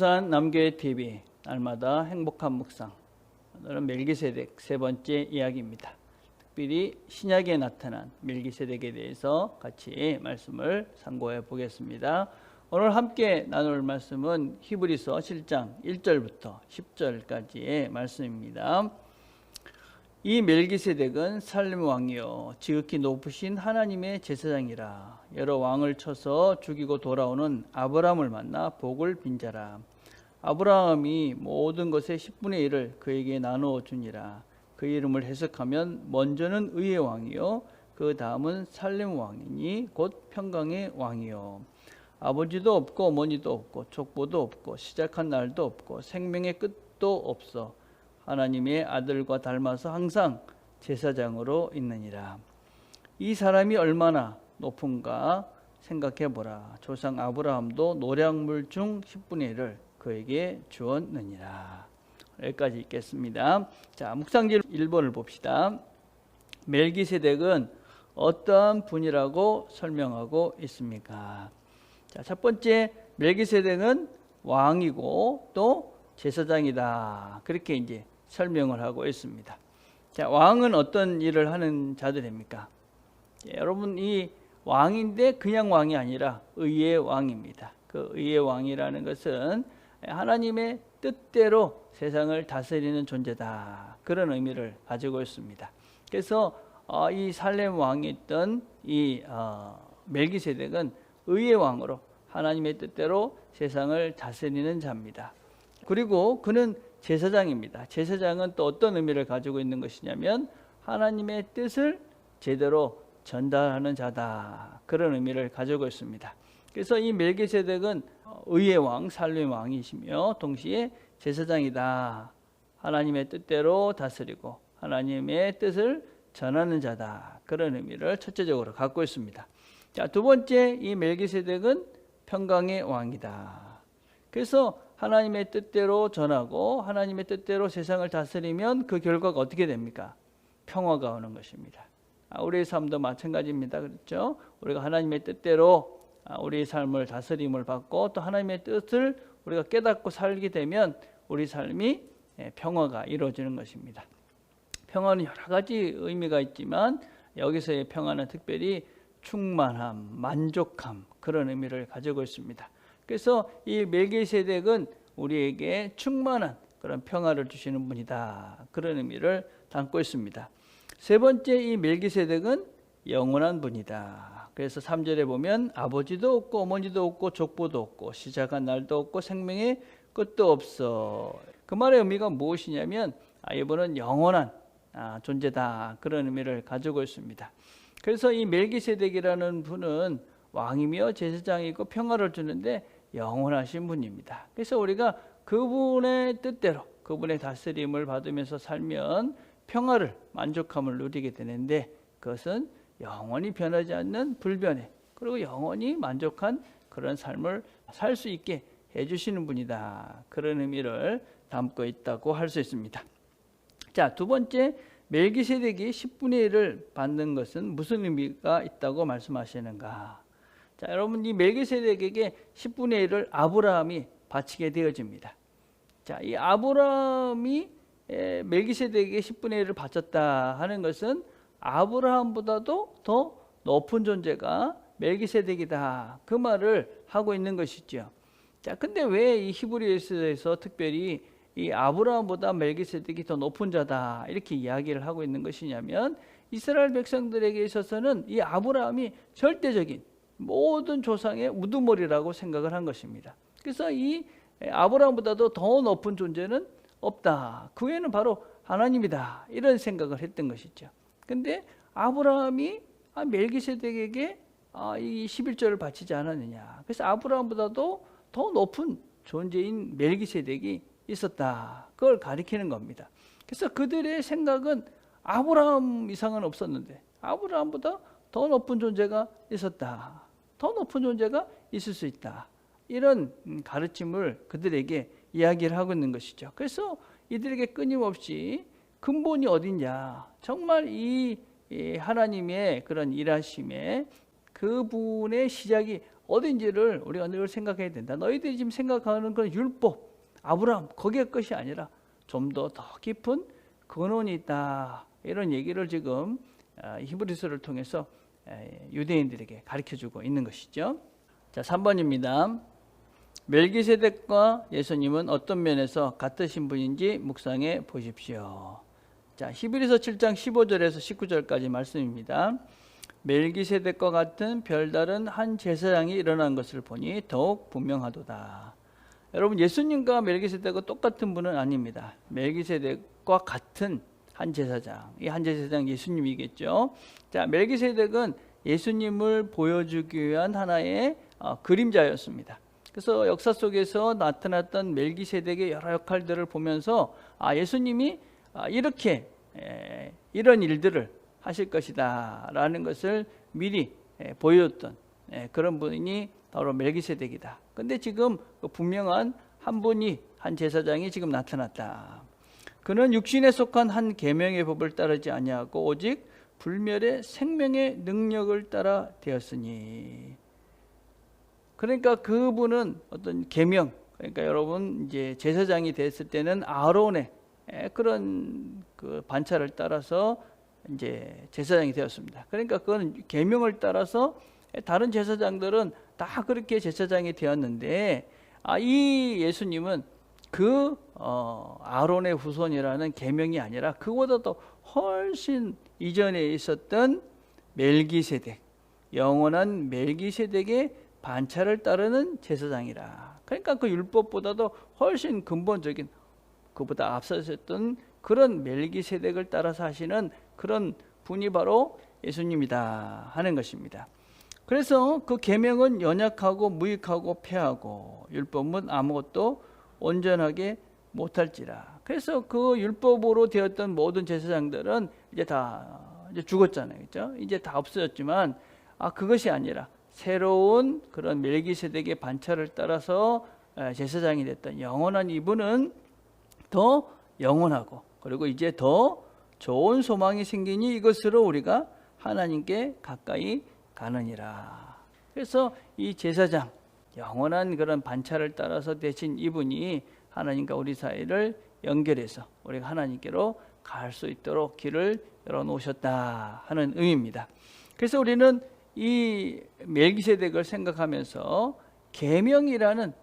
부산 남교회 TV 날마다 행복한 묵상. 오늘은 멜기세덱 세 번째 이야기입니다. 특별히 신약에 나타난 멜기세덱에 대해서 같이 말씀을 상고해 보겠습니다. 오늘 함께 나눌 말씀은 히브리서 7장 1절부터 10절까지의 말씀입니다. 이 멜기세덱은 살렘 왕이요 지극히 높으신 하나님의 제사장이라. 여러 왕을 쳐서 죽이고 돌아오는 아브라함을 만나 복을 빈 자라. 아브라함이 모든 것의 10분의 1을 그에게 나누어 주니라. 그 이름을 해석하면 먼저는 의의 왕이요 그 다음은 살렘 왕이니 곧 평강의 왕이요. 아버지도 없고 어머니도 없고 족보도 없고 시작한 날도 없고 생명의 끝도 없어 하나님의 아들과 닮아서 항상 제사장으로 있느니라. 이 사람이 얼마나 높은가 생각해 보라. 조상 아브라함도 노량물 중 10분의 1을 그에게 주었느니라. 여기까지 읽겠습니다. 자, 묵상질 1번을 봅시다. 멜기세덱은 어떠한 분이라고 설명하고 있습니까? 자, 첫 번째, 멜기세덱은 왕이고 또 제사장이다. 그렇게 이제 설명을 하고 있습니다. 자, 왕은 어떤 일을 하는 자들입니까? 여러분, 이 왕인데 그냥 왕이 아니라 의의 왕입니다. 그 의의 왕이라는 것은 하나님의 뜻대로 세상을 다스리는 존재다. 그런 의미를 가지고 있습니다. 그래서 이 살렘 왕이었던 이 멜기세덱은 의의 왕으로 하나님의 뜻대로 세상을 다스리는 자입니다. 그리고 그는 제사장입니다. 제사장은 또 어떤 의미를 가지고 있는 것이냐면 하나님의 뜻을 제대로 전달하는 자다. 그런 의미를 가지고 있습니다. 그래서 이 멜기세덱은 의의 왕, 살렘 왕이시며 동시에 제사장이다. 하나님의 뜻대로 다스리고 하나님의 뜻을 전하는 자다. 그런 의미를 첫째적으로 갖고 있습니다. 자, 두 번째, 이 멜기세덱은 평강의 왕이다. 그래서 하나님의 뜻대로 전하고 하나님의 뜻대로 세상을 다스리면 그 결과가 어떻게 됩니까? 평화가 오는 것입니다. 우리의 삶도 마찬가지입니다. 그렇죠? 우리가 하나님의 뜻대로 우리의 삶을 다스림을 받고 또 하나님의 뜻을 우리가 깨닫고 살게 되면 우리 삶이 평화가 이루어지는 것입니다. 평화는 여러 가지 의미가 있지만 여기서의 평화는 특별히 충만함, 만족함 그런 의미를 가지고 있습니다. 그래서 이 멜기세덱은 우리에게 충만한 그런 평화를 주시는 분이다. 그런 의미를 담고 있습니다. 세 번째, 이 멜기세덱은 영원한 분이다. 그래서 3절에 보면 아버지도 없고 어머니도 없고 족보도 없고 시작한 날도 없고 생명의 끝도 없어. 그 말의 의미가 무엇이냐면 이분은 영원한 존재다. 그런 의미를 가지고 있습니다. 그래서 이 멜기세덱이라는 분은 왕이며 제사장이고 평화를 주는데 영원하신 분입니다. 그래서 우리가 그분의 뜻대로 그분의 다스림을 받으면서 살면 평화를 만족함을 누리게 되는데 그것은 영원히 변하지 않는 불변의 그리고 영원히 만족한 그런 삶을 살 수 있게 해주시는 분이다. 그런 의미를 담고 있다고 할 수 있습니다. 자, 두 번째, 멜기세덱이 10분의 1을 받는 것은 무슨 의미가 있다고 말씀하시는가? 자, 여러분, 이 멜기세덱에게 10분의 1을 아브라함이 바치게 되어집니다. 자, 이 아브라함이 멜기세덱에게 10분의 1을 바쳤다 하는 것은 아브라함보다도 더 높은 존재가 멜기세덱이다. 그 말을 하고 있는 것이죠. 자, 근데 왜 이 히브리서에서 특별히 이 아브라함보다 멜기세덱이 더 높은 자다 이렇게 이야기를 하고 있는 것이냐면 이스라엘 백성들에게 있어서는 이 아브라함이 절대적인 모든 조상의 우두머리라고 생각을 한 것입니다. 그래서 이 아브라함보다도 더 높은 존재는 없다. 그 외에는 바로 하나님이다. 이런 생각을 했던 것이죠. 근데 아브라함이 멜기세덱에게 이 11조를 바치지 않았느냐. 그래서 아브라함보다도 더 높은 존재인 멜기세덱이 있었다. 그걸 가리키는 겁니다. 그래서 그들의 생각은 아브라함 이상은 없었는데 아브라함보다 더 높은 존재가 있었다. 더 높은 존재가 있을 수 있다. 이런 가르침을 그들에게 이야기를 하고 있는 것이죠. 그래서 이들에게 끊임없이 근본이 어디냐, 정말 이 하나님의 그런 일하심에 그분의 시작이 어딘지를 우리가 늘 생각해야 된다. 너희들이 지금 생각하는 그런 율법, 아브라함 거기의 것이 아니라 좀 더 깊은 근원이 있다. 이런 얘기를 지금 히브리서를 통해서 유대인들에게 가르쳐주고 있는 것이죠. 자, 3번입니다. 멜기세덱과 예수님은 어떤 면에서 같으신 분인지 묵상해 보십시오. 자, 히브리서 7장 15절에서 19절까지 말씀입니다. 멜기세덱과 같은 별다른 한 제사장이 일어난 것을 보니 더욱 분명하도다. 여러분, 예수님과 멜기세덱은 똑같은 분은 아닙니다. 멜기세덱과 같은 한 제사장, 이 한 제사장 예수님이겠죠. 자, 멜기세덱은 예수님을 보여주기 위한 하나의 그림자였습니다. 그래서 역사 속에서 나타났던 멜기세덱의 여러 역할들을 보면서 예수님이 이렇게 이런 일들을 하실 것이다 라는 것을 미리 보여줬던 그런 분이 바로 멜기세덱이다. 근데 지금 분명한 한 분이, 한 제사장이 지금 나타났다. 그는 육신에 속한 한 계명의 법을 따르지 아니하고 오직 불멸의 생명의 능력을 따라 되었으니. 그러니까 그분은 어떤 계명, 그러니까 여러분 이제 제사장이 됐을 때는 아론의 그런 그 반차를 따라서 이제 제사장이 되었습니다. 그러니까 그건 계명을 따라서 다른 제사장들은 다 그렇게 제사장이 되었는데 이 예수님은 그 아론의 후손이라는 계명이 아니라 그보다 더 훨씬 이전에 있었던 멜기세덱, 영원한 멜기세덱의 반차를 따르는 제사장이라. 그러니까 그 율법보다도 훨씬 근본적인, 그보다 앞서셨던 그런 멜기세덱을 따라서 하시는 그런 분이 바로 예수님이다 하는 것입니다. 그래서 그 계명은 연약하고 무익하고 패하고 율법은 아무것도 온전하게 못할지라. 그래서 그 율법으로 되었던 모든 제사장들은 이제 다 죽었잖아요, 그렇죠? 이제 다 없어졌지만 그것이 아니라 새로운 그런 멜기세덱의 반차를 따라서 제사장이 됐던 영원한 이분은 더 영원하고 그리고 이제 더 좋은 소망이 생기니 이것으로 우리가 하나님께 가까이 가느니라. 그래서 이 제사장, 영원한 그런 반차를 따라서 되신 이분이 하나님과 우리 사이를 연결해서 우리가 하나님께로 갈 수 있도록 길을 열어놓으셨다 하는 의미입니다. 그래서 우리는 이 멜기세덱을 생각하면서 계명이라는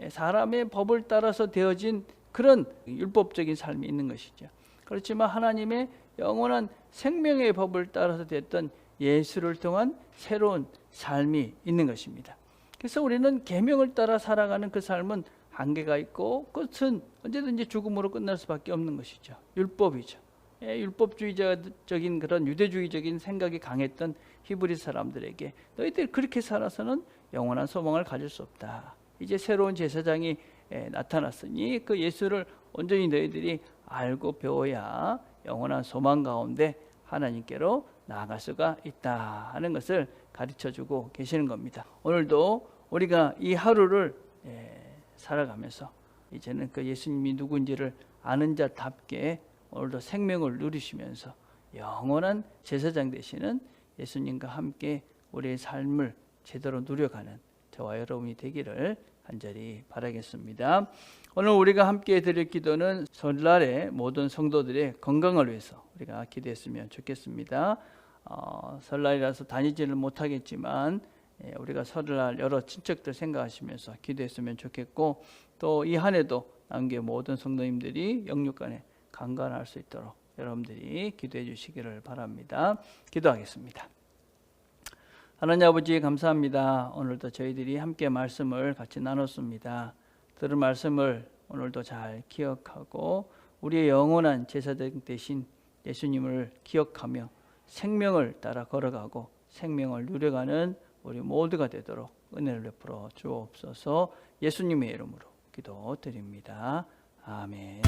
사람의 법을 따라서 되어진 그런 율법적인 삶이 있는 것이죠. 그렇지만 하나님의 영원한 생명의 법을 따라서 됐던 예수를 통한 새로운 삶이 있는 것입니다. 그래서 우리는 계명을 따라 살아가는 그 삶은 한계가 있고 끝은 언제든지 죽음으로 끝날 수밖에 없는 것이죠. 율법이죠. 율법주의적인 그런 유대주의적인 생각이 강했던 히브리 사람들에게 너희들이 그렇게 살아서는 영원한 소망을 가질 수 없다. 이제 새로운 제사장이 나타났으니 그 예수를 온전히 너희들이 알고 배워야 영원한 소망 가운데 하나님께로 나아갈 수가 있다 하는 것을 가르쳐주고 계시는 겁니다. 오늘도 우리가 이 하루를 살아가면서 이제는 그 예수님이 누군지를 아는 자답게 오늘도 생명을 누리시면서 영원한 제사장 되시는 예수님과 함께 우리의 삶을 제대로 누려가는 저와 여러분이 되기를 간절히 바라겠습니다. 오늘 우리가 함께 드릴 기도는 설날에 모든 성도들의 건강을 위해서 우리가 기도했으면 좋겠습니다. 설날이라서 다니지를 못하겠지만 우리가 설날 여러 친척들 생각하시면서 기도했으면 좋겠고 또 이 한 해도 남은 모든 성도님들이 영육간에 강건할 수 있도록 여러분들이 기도해 주시기를 바랍니다. 기도하겠습니다. 하나님 아버지 감사합니다. 오늘도 저희들이 함께 말씀을 같이 나눴습니다. 들은 말씀을 오늘도 잘 기억하고 우리의 영원한 제사장 되신 예수님을 기억하며 생명을 따라 걸어가고 생명을 누려가는 우리 모두가 되도록 은혜를 베풀어 주옵소서. 예수님의 이름으로 기도드립니다. 아멘.